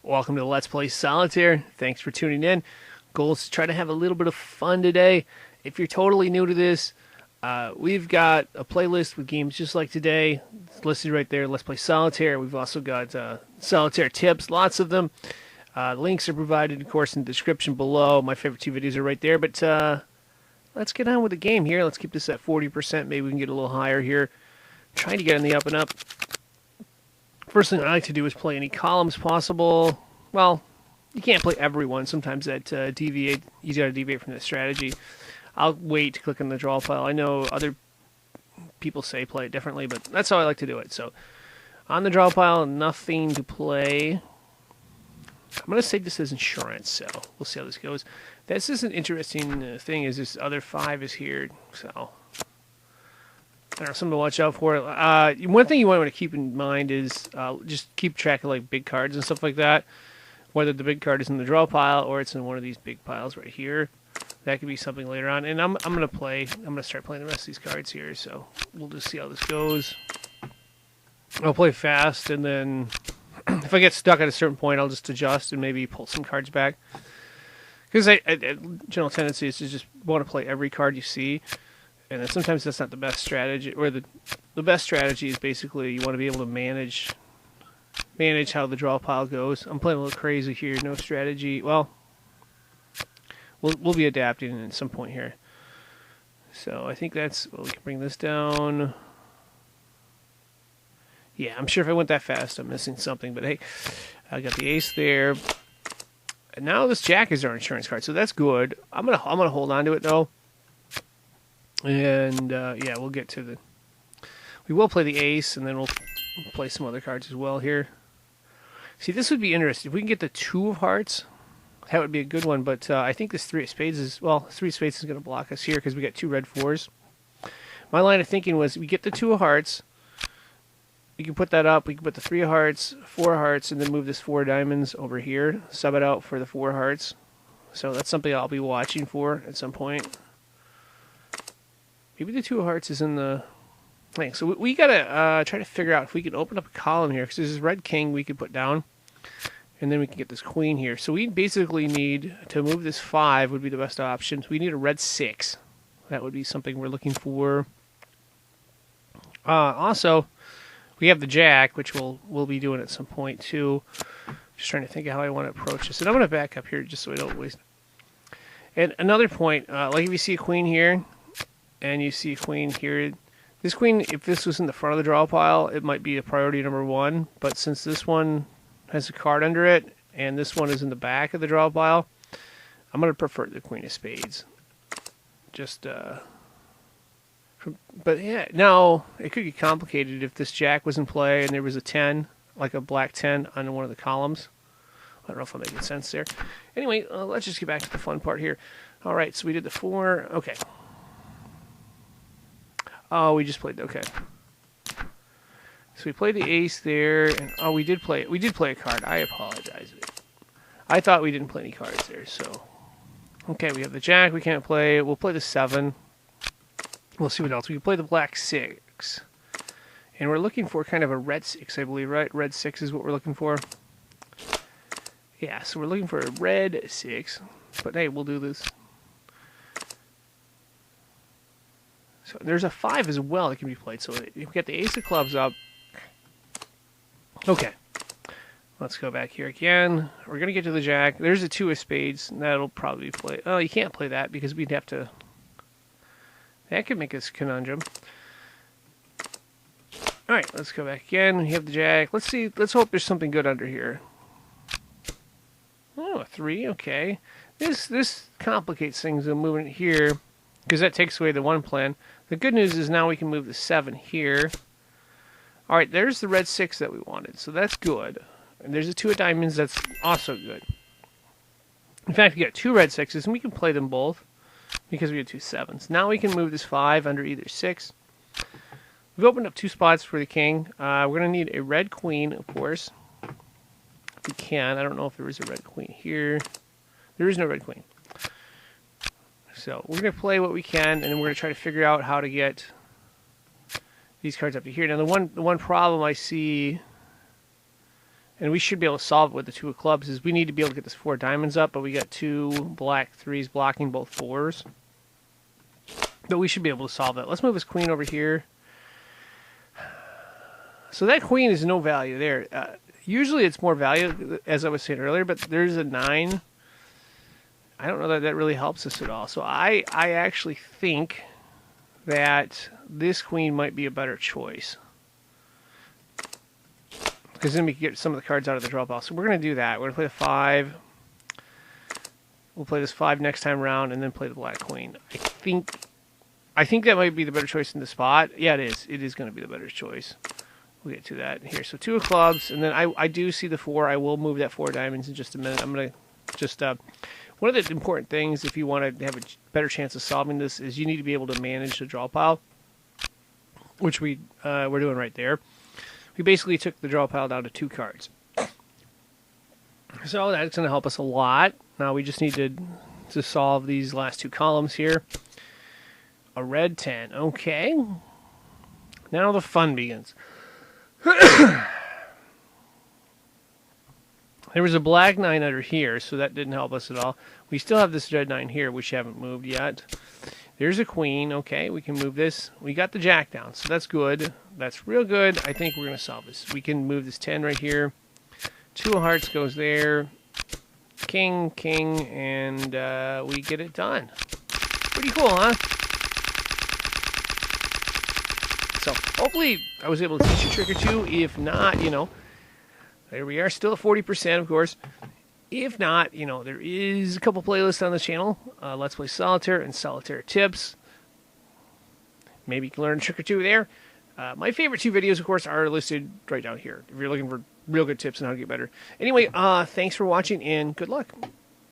Welcome to Let's Play Solitaire. Thanks for tuning in. Goal is to try to have a little bit of fun today. If you're totally new to this, we've got a playlist with games just like today. It's listed right there, Let's Play Solitaire. We've also got Solitaire tips, lots of them. Links are provided, of course, in the description below. My favorite two videos are right there. But let's get on with the game here. Let's keep this at 40%. Maybe we can get a little higher here. Trying to get in the up and up. First thing I like to do is play any columns possible. Well, you can't play everyone. Sometimes that deviate. You got to deviate from the strategy. I'll wait to click on the draw file. I know other people say play it differently, but that's how I like to do it. So on the draw pile, nothing to play. I'm going to say this is insurance, so we'll see how this goes. This is an interesting thing, is this other 5 is here, so I don't know, something to watch out for. One thing you want to keep in mind is just keep track of like big cards and stuff like that. Whether the big card is in the draw pile or it's in one of these big piles right here. That could be something later on. And I'm gonna start playing the rest of these cards here. So we'll just see how this goes. I'll play fast, and then if I get stuck at a certain point, I'll just adjust and maybe pull some cards back. Because general tendency is to just want to play every card you see. And then sometimes that's not the best strategy, or the best strategy is basically you want to be able to manage how the draw pile goes. I'm playing a little crazy here, no strategy. Well, we'll be adapting at some point here. So I think that's, well, we can bring this down. Yeah, I'm sure if I went that fast, I'm missing something. But hey, I got the ace there. And now this jack is our insurance card, so that's good. I'm gonna hold on to it though. And yeah, we'll get to the. We will play the ace, and then we'll play some other cards as well here. See, this would be interesting if we can get the 2 of hearts. That would be a good one, but I think this 3 of spades is, well, 3 of spades is going to block us here because we got 2 red 4s. My line of thinking was we get the 2 of hearts. We can put that up. We can put the 3 of hearts, 4 of hearts, and then move this 4 of diamonds over here. Sub it out for the 4 of hearts. So that's something I'll be watching for at some point. Maybe the 2 of hearts is in the thing. So we got to try to figure out if we can open up a column here, because there's this red king we could put down. And then we can get this queen here. So we basically need to move this 5 would be the best option. So we need a red 6. That would be something we're looking for. Also, we have the jack, which we'll be doing at some point too. Just trying to think of how I want to approach this. And I'm going to back up here just so I don't waste. And another point, like if you see a queen here, and you see a queen here, this queen, if this was in the front of the draw pile, it might be a priority number 1. But since this one has a card under it, and this one is in the back of the draw pile, I'm going to prefer the queen of spades. Just, but yeah, now it could get complicated if this jack was in play and there was a 10, like a black 10 on one of the columns. I don't know if I'm making sense there. Anyway, let's just get back to the fun part here. All right, so we did the 4. Okay. Oh, we just played, okay. So we played the ace there, and oh, we did play a card. I apologize. I thought we didn't play any cards there, so. Okay, we have the jack we can't play. We'll play the 7. We'll see what else. We can play the black 6. And we're looking for kind of a red 6, I believe, right? Red 6 is what we're looking for. Yeah, so we're looking for a red 6. But hey, we'll do this. So there's a 5 as well that can be played. So we get the ace of clubs up. Okay. Let's go back here again. We're going to get to the jack. There's a 2 of spades. That'll probably play. Oh, you can't play that because we'd have to. That could make us conundrum. All right, let's go back again. We have the jack. Let's see. Let's hope there's something good under here. Oh, a 3. Okay. This complicates things. I'm moving it here because that takes away the 1 plan. The good news is now we can move the 7 here. All right, there's the red 6 that we wanted, so that's good. And there's a 2 of diamonds, that's also good. In fact, we got 2 red 6s, and we can play them both because we have 2 7s. Now we can move this 5 under either 6. We've opened up 2 spots for the king. We're going to need a red queen, of course. If we can. I don't know if there is a red queen here. There is no red queen. So we're going to play what we can, and then we're going to try to figure out how to get these cards up to here. Now the one problem I see and we should be able to solve it with the 2 of clubs, is we need to be able to get this 4 of diamonds up, but we got 2 black 3s blocking both 4s. But we should be able to solve it. Let's move this queen over here. So that queen is no value there. Usually it's more value, as I was saying earlier, but there's a 9. I don't know that that really helps us at all. So I actually think that this queen might be a better choice, because then we can get some of the cards out of the draw pile. So we're going to do that. We're going to play the 5. We'll play this 5 next time around, and then play the black queen. I think that might be the better choice in the spot. Yeah, it is. It is going to be the better choice. We'll get to that here. So 2 of clubs, and then I do see the 4. I will move that 4 diamonds in just a minute. I'm going to just... one of the important things, if you want to have a better chance of solving this, is you need to be able to manage the draw pile, which we're doing right there. We basically took the draw pile down to 2 cards. So that's going to help us a lot. Now we just need to solve these last 2 columns here. A red 10. Okay. Now the fun begins. There was a black 9 under here, so that didn't help us at all. We still have this red 9 here, which haven't moved yet. There's a queen. Okay, we can move this. We got the jack down, so that's good. That's real good. I think we're going to solve this. We can move this 10 right here. 2 of hearts goes there. King, king, and we get it done. Pretty cool, huh? So hopefully I was able to teach you a trick or two. If not, you know, there we are, still at 40%, of course. If not, you know, there is a couple playlists on the channel. Let's Play Solitaire and Solitaire Tips. Maybe you can learn a trick or two there. My favorite 2 videos, of course, are listed right down here if you're looking for real good tips on how to get better. Anyway, thanks for watching, and good luck.